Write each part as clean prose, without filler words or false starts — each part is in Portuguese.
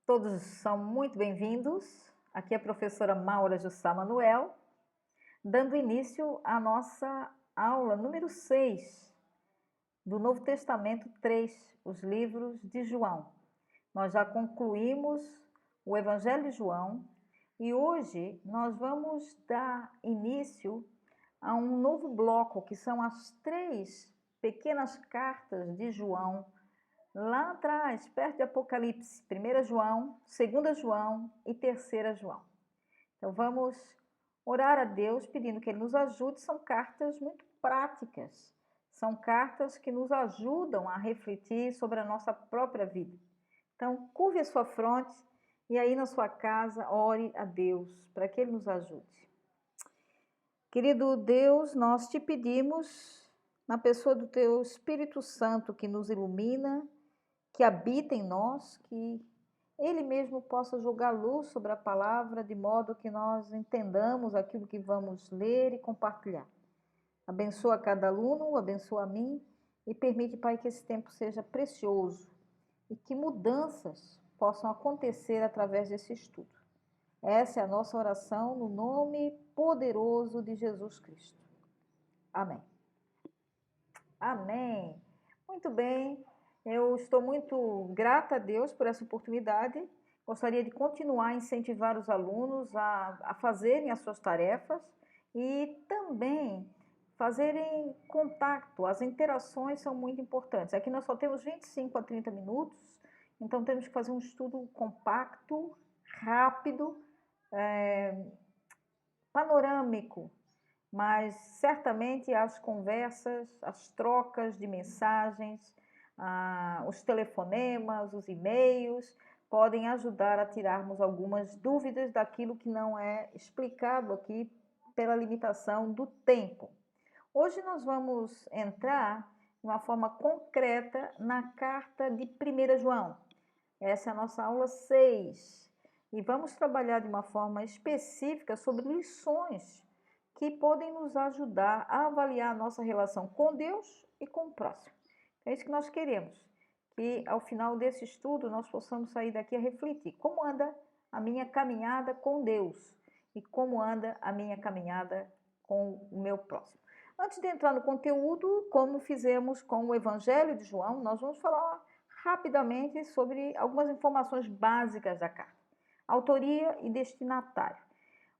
Todos são muito bem-vindos. Aqui é a professora Maura Jussá Manuel, dando início à nossa aula número 6 do Novo Testamento 3, os livros de João. Nós já concluímos o Evangelho de João e hoje nós vamos dar início a um novo bloco, que são as 3 pequenas cartas de João, lá atrás, perto de Apocalipse, 1 João, 2 João e 3 João. Então vamos orar a Deus pedindo que Ele nos ajude. São cartas muito práticas, são cartas que nos ajudam a refletir sobre a nossa própria vida. Então curve a sua fronte e aí na sua casa ore a Deus para que Ele nos ajude. Querido Deus, nós te pedimos, na pessoa do Teu Espírito Santo que nos ilumina, que habita em nós, que Ele mesmo possa jogar luz sobre a palavra, de modo que nós entendamos aquilo que vamos ler e compartilhar. Abençoa cada aluno, abençoa a mim e permite, Pai, que esse tempo seja precioso e que mudanças possam acontecer através desse estudo. Essa é a nossa oração no nome poderoso de Jesus Cristo. Amém. Amém. Muito bem. Eu estou muito grata a Deus por essa oportunidade. Gostaria de continuar a incentivar os alunos a fazerem as suas tarefas e também fazerem contato. As interações são muito importantes. Aqui nós só temos 25 a 30 minutos, então temos que fazer um estudo compacto, rápido, panorâmico, mas certamente as conversas, as trocas de mensagens, os telefonemas, os e-mails podem ajudar a tirarmos algumas dúvidas daquilo que não é explicado aqui pela limitação do tempo. Hoje nós vamos entrar de uma forma concreta na carta de 1 João. Essa é a nossa aula 6 e vamos trabalhar de uma forma específica sobre lições que podem nos ajudar a avaliar a nossa relação com Deus e com o próximo. É isso que nós queremos, que ao final desse estudo nós possamos sair daqui a refletir como anda a minha caminhada com Deus e como anda a minha caminhada com o meu próximo. Antes de entrar no conteúdo, como fizemos com o Evangelho de João, nós vamos falar rapidamente sobre algumas informações básicas da carta. Autoria e destinatário.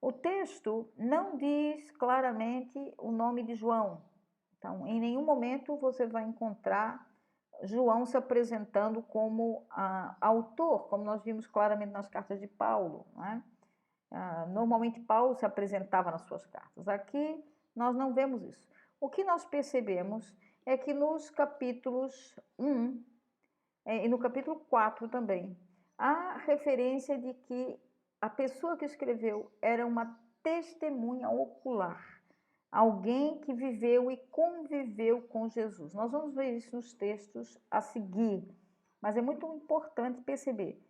O texto não diz claramente o nome de João. Então, em nenhum momento você vai encontrar João se apresentando como autor, como nós vimos claramente nas cartas de Paulo, não é? Normalmente Paulo se apresentava nas suas cartas. Aqui nós não vemos isso. O que nós percebemos é que nos capítulos 1 e no capítulo 4 também, há referência de que a pessoa que escreveu era uma testemunha ocular, alguém que viveu e conviveu com Jesus. Nós vamos ver isso nos textos a seguir, mas é muito importante perceber.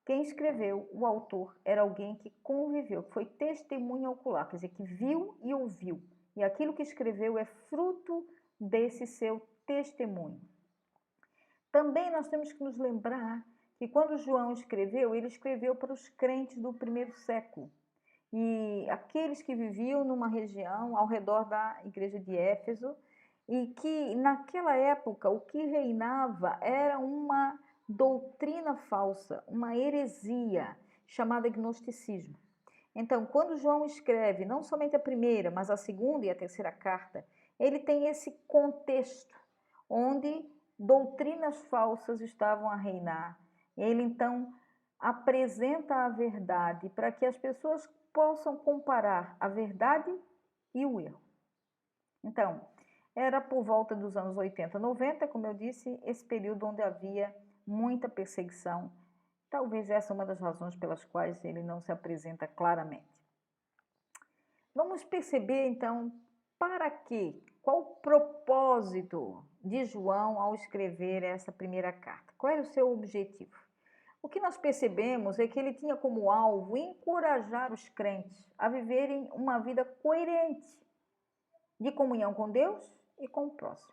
Quem escreveu, o autor, era alguém que conviveu, que foi testemunha ocular, quer dizer, que viu e ouviu. E aquilo que escreveu é fruto desse seu testemunho. Também nós temos que nos lembrar que quando João escreveu, ele escreveu para os crentes do primeiro século. E aqueles que viviam numa região ao redor da igreja de Éfeso, e que naquela época o que reinava era uma doutrina falsa, uma heresia chamada gnosticismo. Então, quando João escreve não somente a primeira, mas a segunda e a terceira carta, ele tem esse contexto onde doutrinas falsas estavam a reinar. Ele então apresenta a verdade para que as pessoas possam comparar a verdade e o erro. Então, era por volta dos anos 80, 90, como eu disse, esse período onde havia muita perseguição. Talvez essa é uma das razões pelas quais ele não se apresenta claramente. Vamos perceber então para quê? Qual o propósito de João ao escrever essa primeira carta? Qual era o seu objetivo? O que nós percebemos é que ele tinha como alvo encorajar os crentes a viverem uma vida coerente de comunhão com Deus e com o próximo.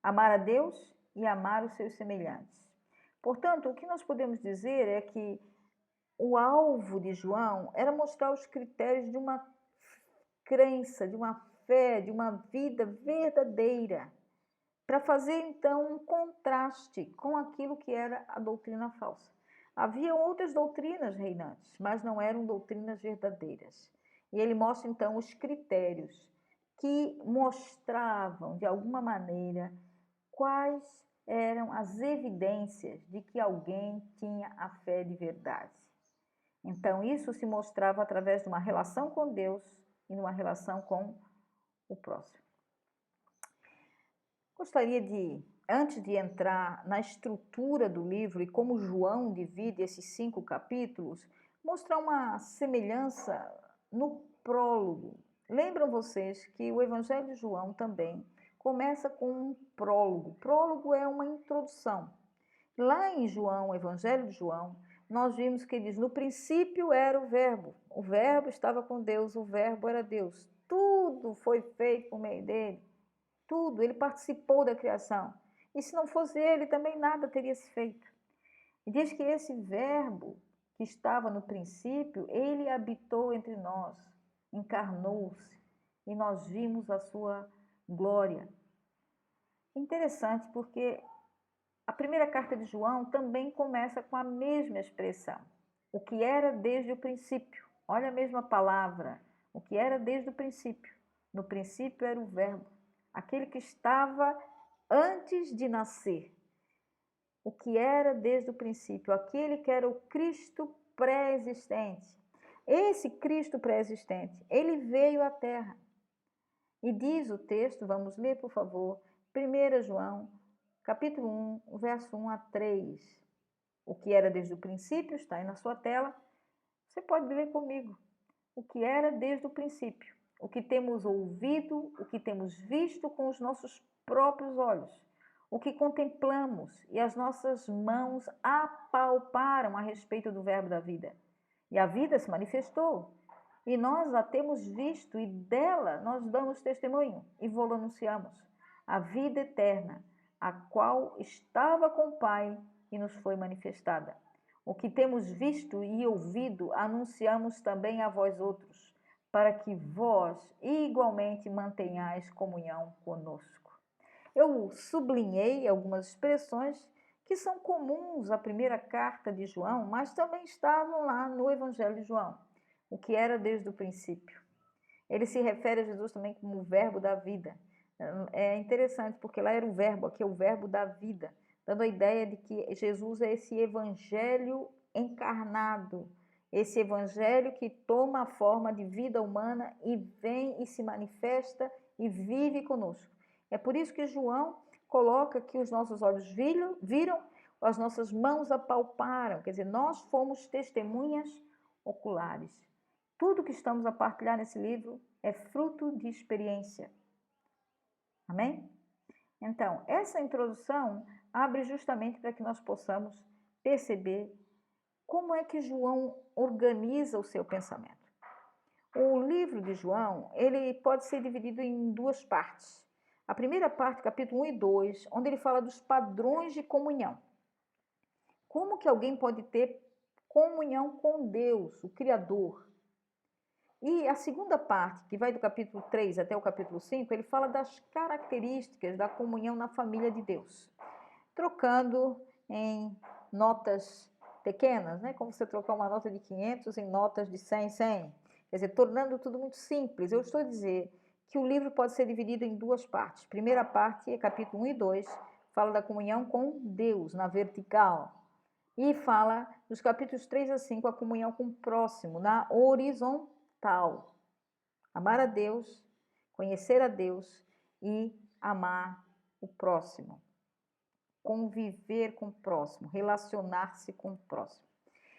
Amar a Deus e amar os seus semelhantes. Portanto, o que nós podemos dizer é que o alvo de João era mostrar os critérios de uma crença, de uma fé, de uma vida verdadeira, para fazer então um contraste com aquilo que era a doutrina falsa. Havia outras doutrinas reinantes, mas não eram doutrinas verdadeiras. E ele mostra então os critérios que mostravam de alguma maneira quais eram as evidências de que alguém tinha a fé de verdade. Então, isso se mostrava através de uma relação com Deus e numa relação com o próximo. Gostaria de, antes de entrar na estrutura do livro e como João divide esses 5 capítulos, mostrar uma semelhança no prólogo. Lembram vocês que o Evangelho de João também começa com um prólogo. Prólogo é uma introdução. Lá em João, o Evangelho de João, nós vimos que diz: no princípio era o Verbo estava com Deus, o Verbo era Deus. Tudo foi feito por meio dele. Tudo, ele participou da criação. E se não fosse ele, também nada teria se feito. E diz que esse verbo que estava no princípio, ele habitou entre nós, encarnou-se, e nós vimos a sua glória. Interessante porque a primeira carta de João também começa com a mesma expressão. O que era desde o princípio. Olha a mesma palavra. O que era desde o princípio. No princípio era o verbo. Aquele que estava antes de nascer, o que era desde o princípio, aquele que era o Cristo pré-existente. Esse Cristo pré-existente, ele veio à Terra. E diz o texto, vamos ler por favor, 1 João, capítulo 1, verso 1 a 3. O que era desde o princípio, está aí na sua tela, você pode ler comigo. O que era desde o princípio. O que temos ouvido, o que temos visto com os nossos próprios olhos, o que contemplamos e as nossas mãos apalparam a respeito do verbo da vida. E a vida se manifestou, e nós a temos visto, e dela nós damos testemunho e vou anunciamos. A vida eterna, a qual estava com o Pai e nos foi manifestada. O que temos visto e ouvido, anunciamos também a vós outros, para que vós igualmente mantenhais comunhão conosco. Eu sublinhei algumas expressões que são comuns à primeira carta de João, mas também estavam lá no Evangelho de João, o que era desde o princípio. Ele se refere a Jesus também como o verbo da vida. É interessante, porque lá era o verbo, aqui é o verbo da vida, dando a ideia de que Jesus é esse evangelho encarnado, esse evangelho que toma a forma de vida humana e vem e se manifesta e vive conosco. É por isso que João coloca que os nossos olhos viram, as nossas mãos apalparam, quer dizer, nós fomos testemunhas oculares. Tudo que estamos a partilhar nesse livro é fruto de experiência. Amém? Então, essa introdução abre justamente para que nós possamos perceber como é que João organiza o seu pensamento. O livro de João, ele pode ser dividido em 2 partes. A primeira parte, capítulo 1 e 2, onde ele fala dos padrões de comunhão. Como que alguém pode ter comunhão com Deus, o Criador? E a segunda parte, que vai do capítulo 3 até o capítulo 5, ele fala das características da comunhão na família de Deus. Trocando em notas pequenas, né? Como você trocar uma nota de 500 em notas de 100, 100. Quer dizer, tornando tudo muito simples. Eu estou a dizer que o livro pode ser dividido em 2 partes. Primeira parte é capítulo 1 e 2, fala da comunhão com Deus, na vertical. E fala dos capítulos 3 a 5, a comunhão com o próximo, na horizontal. Amar a Deus, conhecer a Deus e amar o próximo. Conviver com o próximo, relacionar-se com o próximo.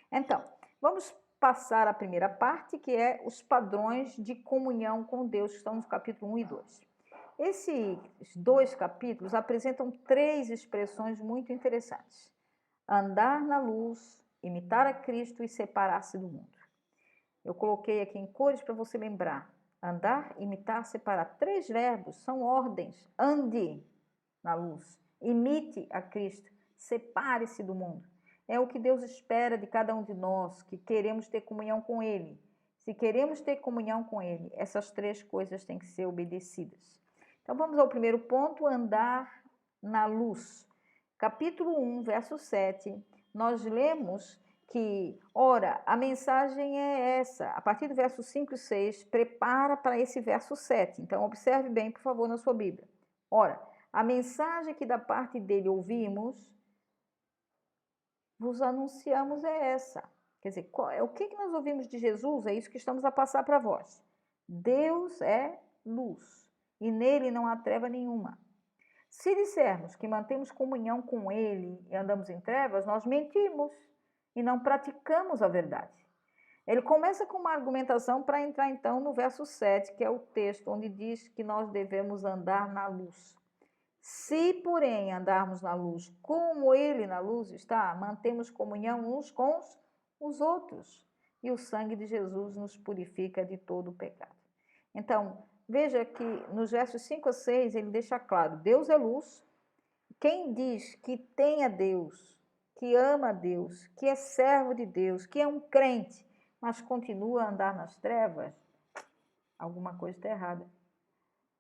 Então, vamos passar a primeira parte, que é os padrões de comunhão com Deus, que estão no capítulo 1 e 2. Esses 2 capítulos apresentam 3 expressões muito interessantes. Andar na luz, imitar a Cristo e separar-se do mundo. Eu coloquei aqui em cores para você lembrar. Andar, imitar, separar. 3 verbos, são ordens. Ande na luz. Imite a Cristo, separe-se do mundo. É o que Deus espera de cada um de nós, que queremos ter comunhão com Ele. Se queremos ter comunhão com Ele, essas três coisas têm que ser obedecidas. Então vamos ao primeiro ponto, andar na luz. Capítulo 1, verso 7, nós lemos que, ora, a mensagem é essa. A partir do verso 5 e 6, prepara para esse verso 7. Então observe bem, por favor, na sua Bíblia. Ora, a mensagem que da parte dele ouvimos, vos anunciamos é essa. Quer dizer, o que nós ouvimos de Jesus? É isso que estamos a passar para vós. Deus é luz e nele não há treva nenhuma. Se dissermos que mantemos comunhão com Ele e andamos em trevas, nós mentimos e não praticamos a verdade. Ele começa com uma argumentação para entrar então no verso 7, que é o texto onde diz que nós devemos andar na luz. Se, porém, andarmos na luz como Ele na luz está, mantemos comunhão uns com os outros e o sangue de Jesus nos purifica de todo o pecado. Então, veja que nos versos 5 a 6 ele deixa claro, Deus é luz. Quem diz que tem a Deus, que ama a Deus, que é servo de Deus, que é um crente, mas continua a andar nas trevas, alguma coisa está errada.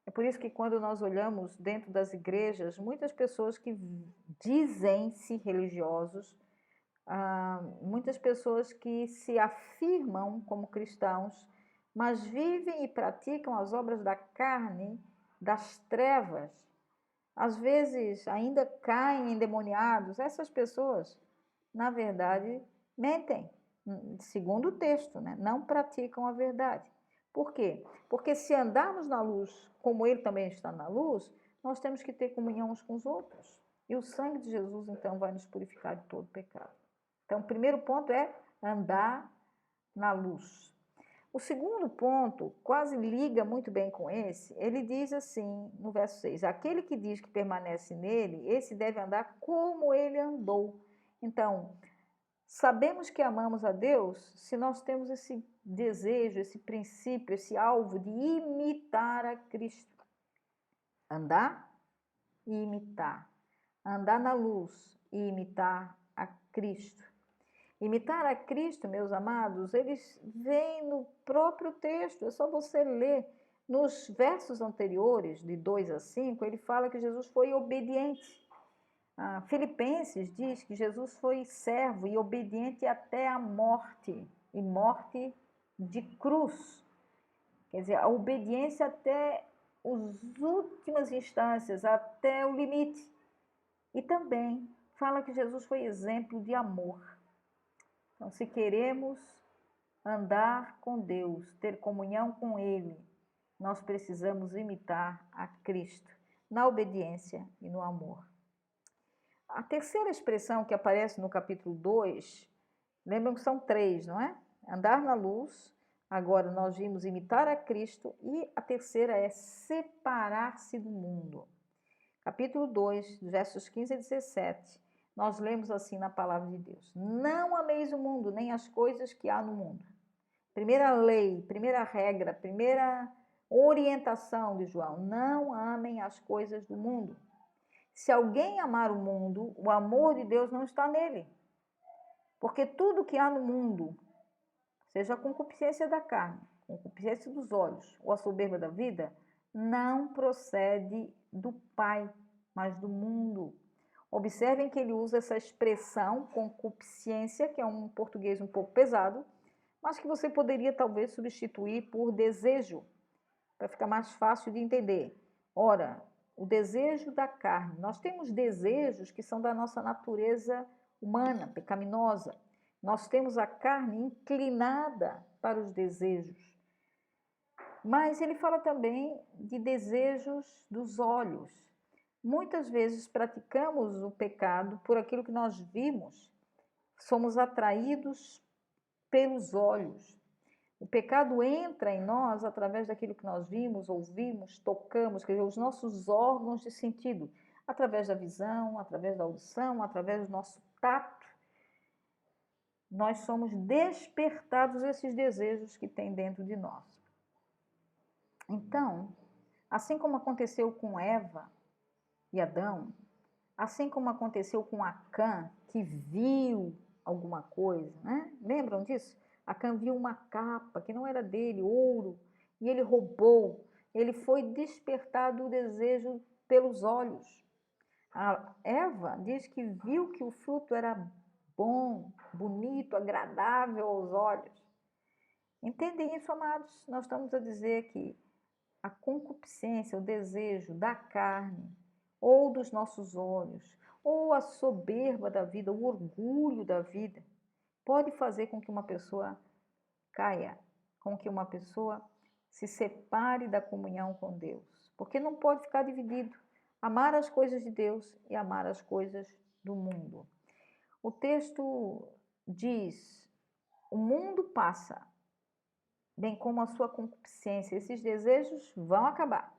É por isso que quando nós olhamos dentro das igrejas, muitas pessoas que dizem-se religiosos, muitas pessoas que se afirmam como cristãos, mas vivem e praticam as obras da carne, das trevas, às vezes ainda caem endemoniados. Essas pessoas, na verdade, mentem, segundo o texto, né? Não praticam a verdade. Por quê? Porque se andarmos na luz, como Ele também está na luz, nós temos que ter comunhão uns com os outros. E o sangue de Jesus, então, vai nos purificar de todo pecado. Então, o primeiro ponto é andar na luz. O segundo ponto quase liga muito bem com esse. Ele diz assim, no verso 6, aquele que diz que permanece nele, esse deve andar como ele andou. Então, sabemos que amamos a Deus se nós temos esse desejo, esse princípio, esse alvo de imitar a Cristo. Andar e imitar. Andar na luz e imitar a Cristo. Imitar a Cristo, meus amados, eles vêm no próprio texto, é só você ler. Nos versos anteriores, de 2 a 5, ele fala que Jesus foi obediente. Filipenses diz que Jesus foi servo e obediente até a morte, e morte de cruz. Quer dizer, a obediência até as últimas instâncias, até o limite. E também fala que Jesus foi exemplo de amor. Então, se queremos andar com Deus, ter comunhão com Ele, nós precisamos imitar a Cristo na obediência e no amor. A terceira expressão que aparece no capítulo 2, lembram que são 3, não é? Andar na luz, agora nós vimos imitar a Cristo, e a terceira é separar-se do mundo. Capítulo 2, versos 15 a 17. Nós lemos assim na palavra de Deus: não ameis o mundo, nem as coisas que há no mundo. Primeira lei, primeira regra, primeira orientação de João: não amem as coisas do mundo. Se alguém amar o mundo, o amor de Deus não está nele. Porque tudo que há no mundo, seja a concupiscência da carne, a concupiscência dos olhos ou a soberba da vida, não procede do Pai, mas do mundo. Observem que ele usa essa expressão concupiscência, que é um português um pouco pesado, mas que você poderia talvez substituir por desejo, para ficar mais fácil de entender. Ora, o desejo da carne. Nós temos desejos que são da nossa natureza humana, pecaminosa. Nós temos a carne inclinada para os desejos. Mas ele fala também de desejos dos olhos. Muitas vezes praticamos o pecado por aquilo que nós vimos, somos atraídos pelos olhos. O pecado entra em nós através daquilo que nós vimos, ouvimos, tocamos, quer dizer, os nossos órgãos de sentido, através da visão, através da audição, através do nosso tato. Nós somos despertados esses desejos que tem dentro de nós. Então, assim como aconteceu com Eva e Adão, Assim como aconteceu com Acã, que viu alguma coisa, né? Lembram disso? Acã viu uma capa que não era dele, ouro, e ele roubou. Ele foi despertado o desejo pelos olhos. A Eva diz que viu que o fruto era bom, bonito, agradável aos olhos. Entendem isso, amados? Nós estamos a dizer que a concupiscência, o desejo da carne, ou dos nossos olhos, ou a soberba da vida, o orgulho da vida, pode fazer com que uma pessoa caia, com que uma pessoa se separe da comunhão com Deus. Porque não pode ficar dividido. Amar as coisas de Deus e amar as coisas do mundo. O texto diz: o mundo passa, bem como a sua concupiscência. Esses desejos vão acabar,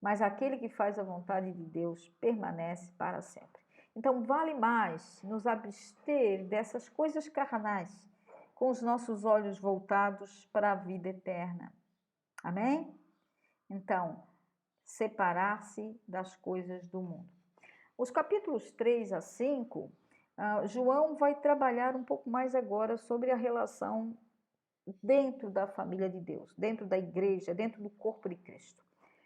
mas aquele que faz a vontade de Deus permanece para sempre. Então, vale mais nos abster dessas coisas carnais, com os nossos olhos voltados para a vida eterna. Amém? Então, separar-se das coisas do mundo. Os capítulos 3 a 5, João vai trabalhar um pouco mais agora sobre a relação dentro da família de Deus, dentro da igreja, dentro do corpo de Cristo.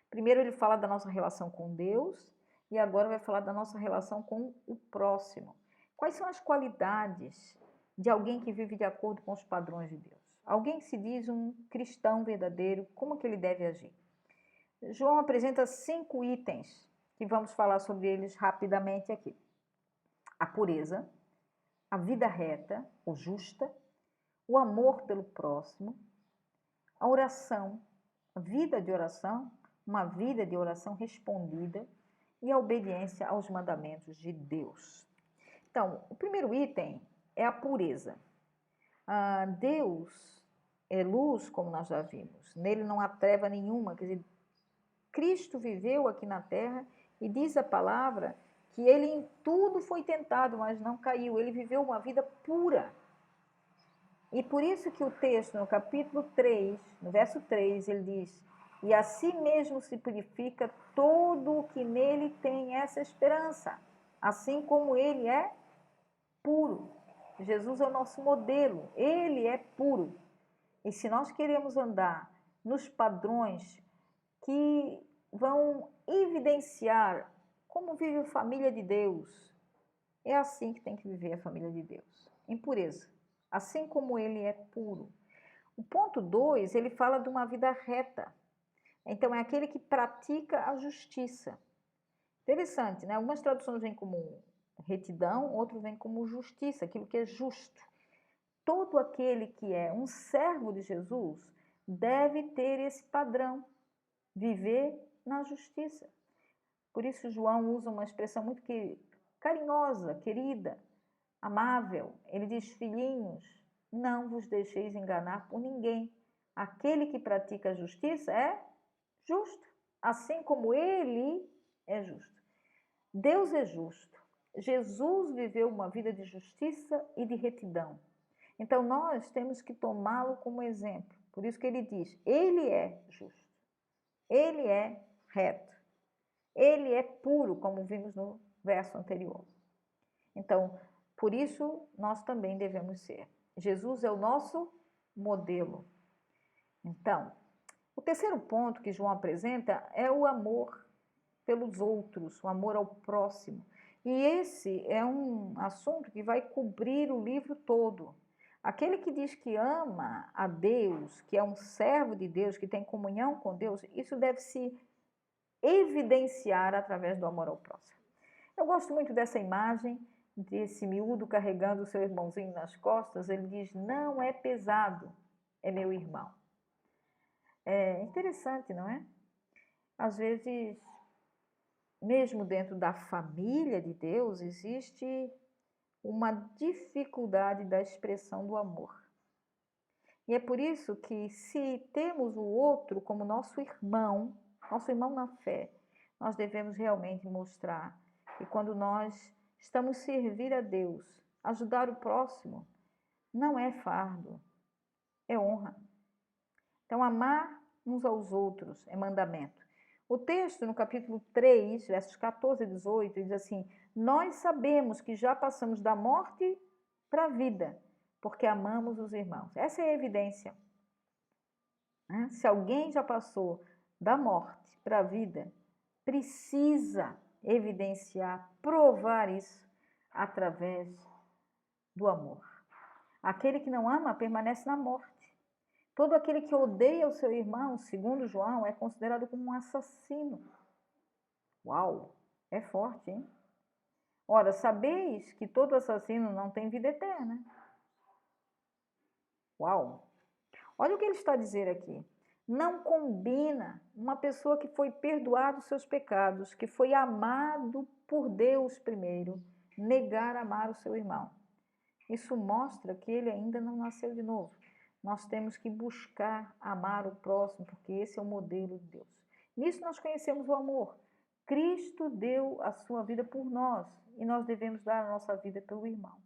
Primeiro ele fala da nossa relação com Deus e agora vai falar da nossa relação com o próximo. Quais são as qualidades de alguém que vive de acordo com os padrões de Deus? Alguém que se diz um cristão verdadeiro, como que ele deve agir? João apresenta 5 itens que vamos falar sobre eles rapidamente aqui. A pureza, a vida reta ou justa, o amor pelo próximo, a oração, a vida de oração, uma vida de oração respondida e a obediência aos mandamentos de Deus. Então, o primeiro item é a pureza. Deus é luz, como nós já vimos. Nele não há treva nenhuma. Quer dizer, Cristo viveu aqui na terra e diz a palavra que ele em tudo foi tentado, mas não caiu. Ele viveu uma vida pura. E por isso que o texto, no capítulo 3, no verso 3, ele diz: e a si mesmo se purifica todo o que nele tem essa esperança, assim como ele é puro. Jesus é o nosso modelo, ele é puro. E se nós queremos andar nos padrões que vão evidenciar como vive a família de Deus, é assim que tem que viver a família de Deus, em pureza, assim como ele é puro. O ponto 2, ele fala de uma vida reta. Então, é aquele que pratica a justiça. Interessante, né? Algumas traduções vêm como retidão, outros vêm como justiça, aquilo que é justo. Todo aquele que é um servo de Jesus deve ter esse padrão, viver na justiça. Por isso, João usa uma expressão muito carinhosa, querida, amável. Ele diz: filhinhos, não vos deixeis enganar por ninguém. Aquele que pratica a justiça é justo, assim como ele é justo. Deus é justo. Jesus viveu uma vida de justiça e de retidão. Então nós temos que tomá-lo como exemplo. Por isso que ele diz: ele é justo, ele é reto, ele é puro, como vimos no verso anterior. Então, por isso nós também devemos ser. Jesus é o nosso modelo. Então, o terceiro ponto que João apresenta é o amor pelos outros, o amor ao próximo. E esse é um assunto que vai cobrir o livro todo. Aquele que diz que ama a Deus, que é um servo de Deus, que tem comunhão com Deus, isso deve se evidenciar através do amor ao próximo. Eu gosto muito dessa imagem desse miúdo carregando o seu irmãozinho nas costas. Ele diz: não é pesado, é meu irmão. É interessante, não é? Às vezes, mesmo dentro da família de Deus, existe uma dificuldade da expressão do amor. E é por isso que, se temos o outro como nosso irmão na fé, nós devemos realmente mostrar que quando nós estamos servir a Deus, ajudar o próximo, não é fardo, é honra. Então, amar uns aos outros é mandamento. O texto, no capítulo 3, versos 14 e 18, diz assim: Nós sabemos que já passamos da morte para a vida, porque amamos os irmãos. Essa é a evidência. Se alguém já passou da morte para a vida, precisa evidenciar, provar isso através do amor. Aquele que não ama permanece na morte. Todo aquele que odeia o seu irmão, segundo João, é considerado como um assassino. Uau, é forte, hein? Ora, sabeis que todo assassino não tem vida eterna. Uau! Olha o que ele está a dizer aqui. Não combina uma pessoa que foi perdoado os seus pecados, que foi amado por Deus primeiro, negar amar o seu irmão. Isso mostra que ele ainda não nasceu de novo. Nós temos que buscar amar o próximo, porque esse é o modelo de Deus. Nisso nós conhecemos o amor. Cristo deu a sua vida por nós e nós devemos dar a nossa vida pelo irmão.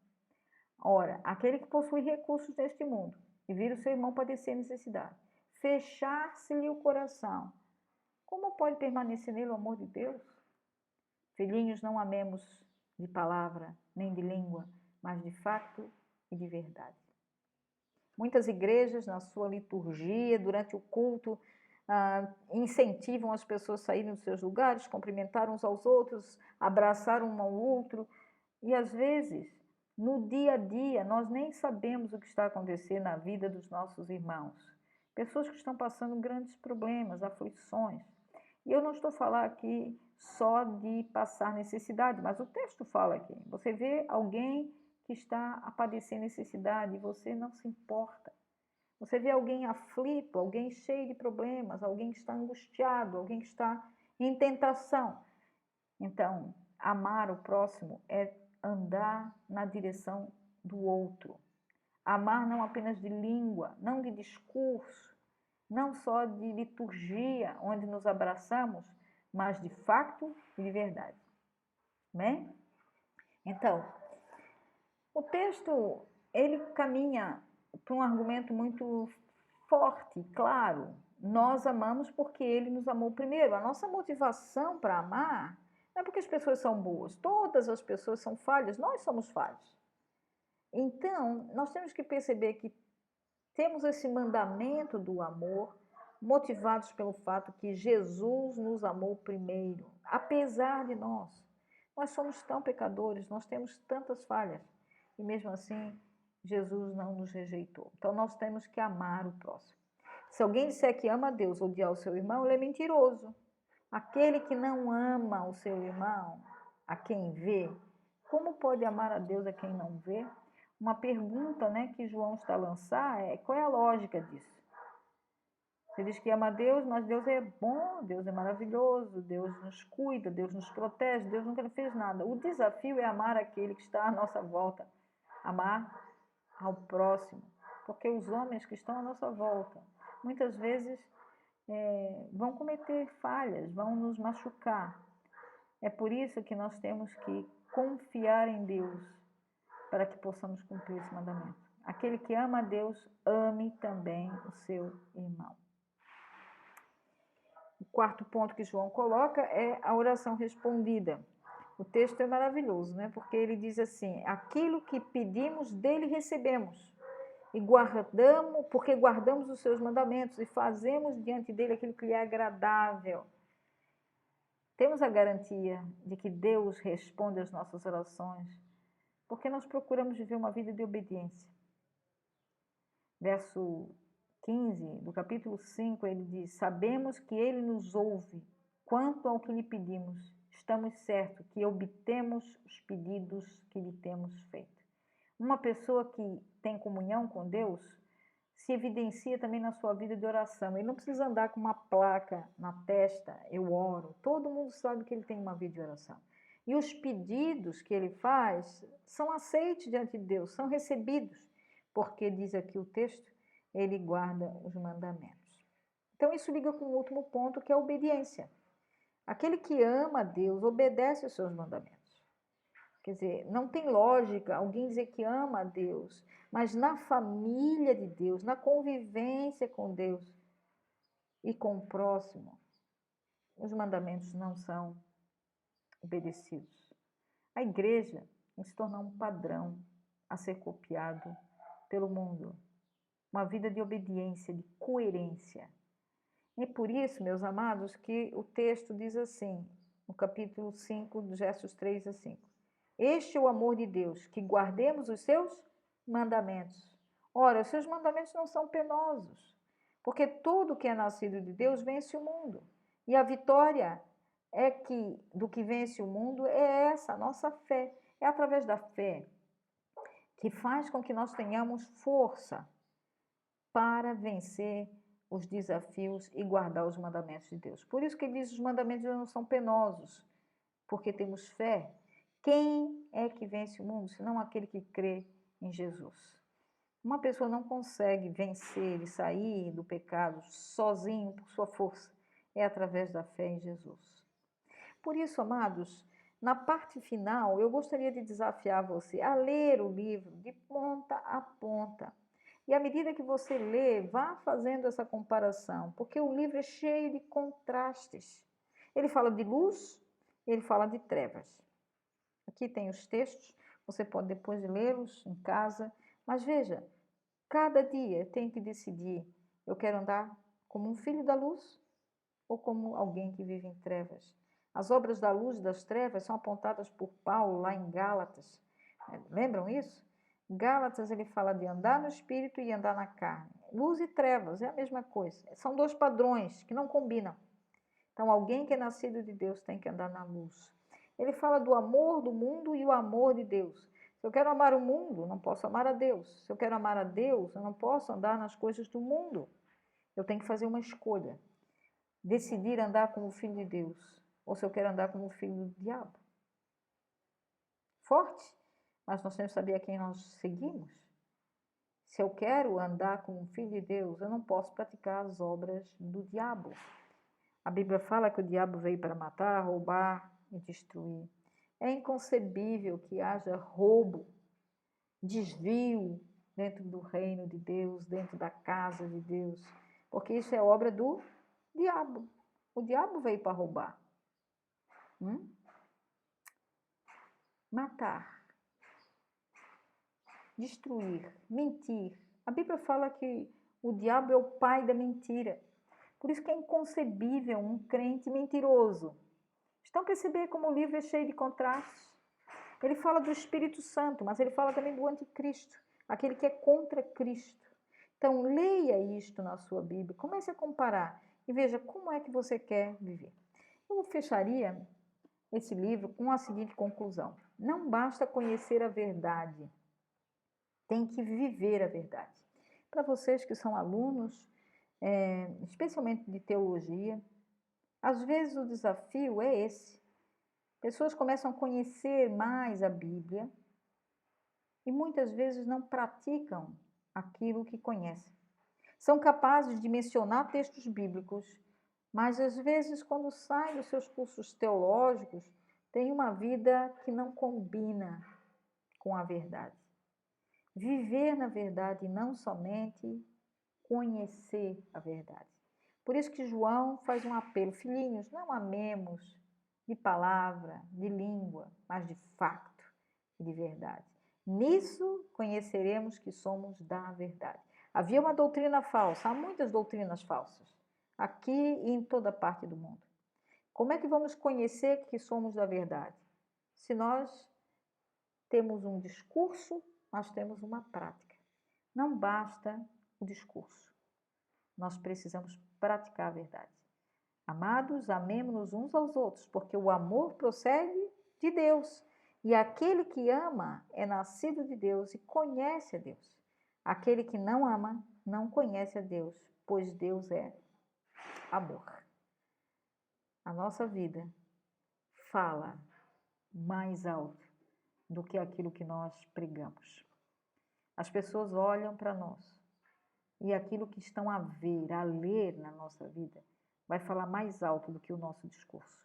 Ora, aquele que possui recursos neste mundo e vir o seu irmão padecer necessidade, fechar-se-lhe o coração, como pode permanecer nele o amor de Deus? Filhinhos, não amemos de palavra nem de língua, mas de fato e de verdade. Muitas igrejas, na sua liturgia, durante o culto, incentivam as pessoas a saírem dos seus lugares, cumprimentar uns aos outros, abraçar um ao outro. E às vezes, no dia a dia, nós nem sabemos o que está acontecendo na vida dos nossos irmãos. Pessoas que estão passando grandes problemas, aflições. E eu não estou falando aqui só de passar necessidade, mas o texto fala aqui. Você vê alguém que está a padecer necessidade e você não se importa. Você vê alguém aflito, alguém cheio de problemas, alguém que está angustiado, alguém que está em tentação. Então, amar o próximo é andar na direção do outro. Amar não apenas de língua, não de discurso, não só de liturgia, onde nos abraçamos, mas de fato e de verdade. Amém? Então, o texto, ele caminha para um argumento muito forte, claro. Nós amamos porque ele nos amou primeiro. A nossa motivação para amar não é porque as pessoas são boas. Todas as pessoas são falhas, nós somos falhos. Então, nós temos que perceber que temos esse mandamento do amor motivados pelo fato que Jesus nos amou primeiro, apesar de nós. Nós somos tão pecadores, nós temos tantas falhas. E mesmo assim, Jesus não nos rejeitou. Então, nós temos que amar o próximo. Se alguém disser que ama a Deus ou odiar o seu irmão, ele é mentiroso. Aquele que não ama o seu irmão, a quem vê, como pode amar a Deus a quem não vê? Uma pergunta, que João está a lançar é: qual é a lógica disso? Você diz que ama a Deus, mas Deus é bom, Deus é maravilhoso, Deus nos cuida, Deus nos protege, Deus nunca fez nada. O desafio é amar aquele que está à nossa volta, amar ao próximo, porque os homens que estão à nossa volta, muitas vezes vão cometer falhas, vão nos machucar. É por isso que nós temos que confiar em Deus, para que possamos cumprir esse mandamento. Aquele que ama a Deus, ame também o seu irmão. O quarto ponto que João coloca é a oração respondida. O texto é maravilhoso, porque ele diz assim: aquilo que pedimos dele recebemos, e guardamos, porque guardamos os seus mandamentos e fazemos diante dele aquilo que lhe é agradável. Temos a garantia de que Deus responde às nossas orações, porque nós procuramos viver uma vida de obediência. Verso 15 do capítulo 5, ele diz: sabemos que ele nos ouve quanto ao que lhe pedimos. Estamos certos que obtemos os pedidos que lhe temos feito. Uma pessoa que tem comunhão com Deus se evidencia também na sua vida de oração. Ele não precisa andar com uma placa na testa: eu oro. Todo mundo sabe que ele tem uma vida de oração. E os pedidos que ele faz são aceitos diante de Deus, são recebidos, porque diz aqui o texto, ele guarda os mandamentos. Então isso liga com o último ponto, que é a obediência. Aquele que ama a Deus obedece os seus mandamentos. Quer dizer, não tem lógica alguém dizer que ama a Deus, mas na família de Deus, na convivência com Deus e com o próximo, os mandamentos não são obedecidos. A igreja tem que se tornar um padrão a ser copiado pelo mundo. Uma vida de obediência, de coerência. E por isso, meus amados, que o texto diz assim, no capítulo 5, dos versos 3 a 5. Este é o amor de Deus, que guardemos os seus mandamentos. Ora, os seus mandamentos não são penosos, porque tudo que é nascido de Deus vence o mundo. E a vitória do que vence o mundo é essa, a nossa fé. É através da fé que faz com que nós tenhamos força para vencer os desafios e guardar os mandamentos de Deus. Por isso que ele diz que os mandamentos de Deus não são penosos, porque temos fé. Quem é que vence o mundo, senão aquele que crê em Jesus? Uma pessoa não consegue vencer e sair do pecado sozinho por sua força. É através da fé em Jesus. Por isso, amados, na parte final, eu gostaria de desafiar você a ler o livro de ponta a ponta. E à medida que você lê, vá fazendo essa comparação, porque o livro é cheio de contrastes. Ele fala de luz, ele fala de trevas. Aqui tem os textos, você pode depois lê-los em casa, mas veja, cada dia tem que decidir, eu quero andar como um filho da luz ou como alguém que vive em trevas. As obras da luz e das trevas são apontadas por Paulo lá em Gálatas. Lembram isso? Gálatas, ele fala de andar no espírito e andar na carne. Luz e trevas é a mesma coisa. São dois padrões que não combinam. Então, alguém que é nascido de Deus tem que andar na luz. Ele fala do amor do mundo e o amor de Deus. Se eu quero amar o mundo, não posso amar a Deus. Se eu quero amar a Deus, eu não posso andar nas coisas do mundo. Eu tenho que fazer uma escolha. Decidir andar como filho de Deus. Ou se eu quero andar como filho do diabo. Forte. Mas nós temos que saber a quem nós seguimos. Se eu quero andar como um filho de Deus, eu não posso praticar as obras do diabo. A Bíblia fala que o diabo veio para matar, roubar e destruir. É inconcebível que haja roubo, desvio dentro do reino de Deus, dentro da casa de Deus, porque isso é obra do diabo. O diabo veio para roubar, matar, destruir, mentir. A Bíblia fala que o diabo é o pai da mentira. Por isso que é inconcebível um crente mentiroso. Estão a perceber como o livro é cheio de contrastes? Ele fala do Espírito Santo, mas ele fala também do anticristo, aquele que é contra Cristo. Então, leia isto na sua Bíblia, comece a comparar e veja como é que você quer viver. Eu fecharia esse livro com a seguinte conclusão. Não basta conhecer a verdade, tem que viver a verdade. Para vocês que são alunos, especialmente de teologia, às vezes o desafio é esse. Pessoas começam a conhecer mais a Bíblia e muitas vezes não praticam aquilo que conhecem. São capazes de mencionar textos bíblicos, mas às vezes quando saem dos seus cursos teológicos, têm uma vida que não combina com a verdade. Viver na verdade e não somente conhecer a verdade. Por isso que João faz um apelo, filhinhos, não amemos de palavra, de língua, mas de facto e de verdade. Nisso conheceremos que somos da verdade. Havia uma doutrina falsa, há muitas doutrinas falsas, aqui e em toda parte do mundo. Como é que vamos conhecer que somos da verdade? Se nós temos um discurso, nós temos uma prática. Não basta o discurso, nós precisamos praticar a verdade. Amados, amemo-nos uns aos outros, porque o amor procede de Deus. E aquele que ama é nascido de Deus e conhece a Deus. Aquele que não ama não conhece a Deus, pois Deus é amor. A nossa vida fala mais alto do que aquilo que nós pregamos. As pessoas olham para nós e aquilo que estão a ver, a ler na nossa vida, vai falar mais alto do que o nosso discurso.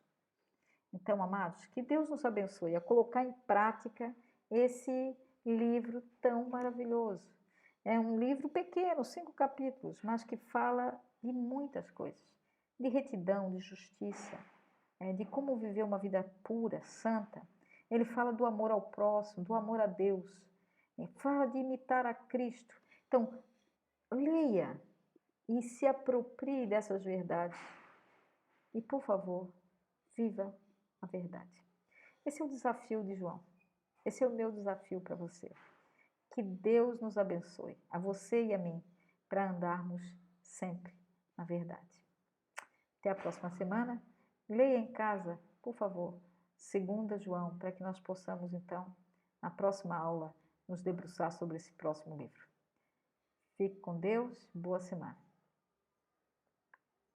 Então, amados, que Deus nos abençoe a colocar em prática esse livro tão maravilhoso. É um livro pequeno, 5 capítulos, mas que fala de muitas coisas. De retidão, de justiça, de como viver uma vida pura, santa, Ele fala do amor ao próximo, do amor a Deus. Fala de imitar a Cristo. Então, leia e se aproprie dessas verdades. E, por favor, viva a verdade. Esse é o desafio de João. Esse é o meu desafio para você. Que Deus nos abençoe, a você e a mim, para andarmos sempre na verdade. Até a próxima semana. Leia em casa, por favor, 2 João, para que nós possamos, então, na próxima aula, nos debruçar sobre esse próximo livro. Fique com Deus, boa semana.